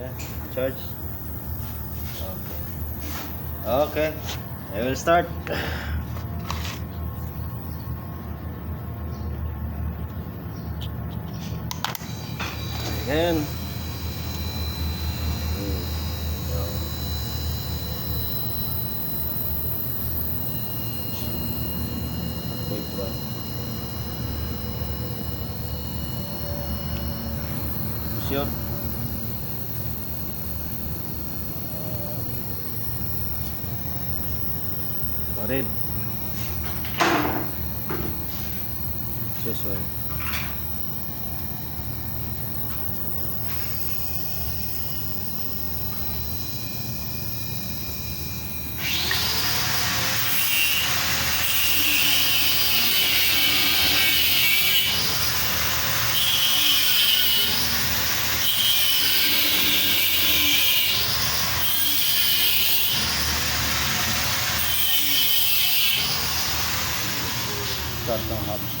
Yeah, charge. Okay. Okay. I will start. Again. Wait ba? Sure. Red. Susun. Start ng hub.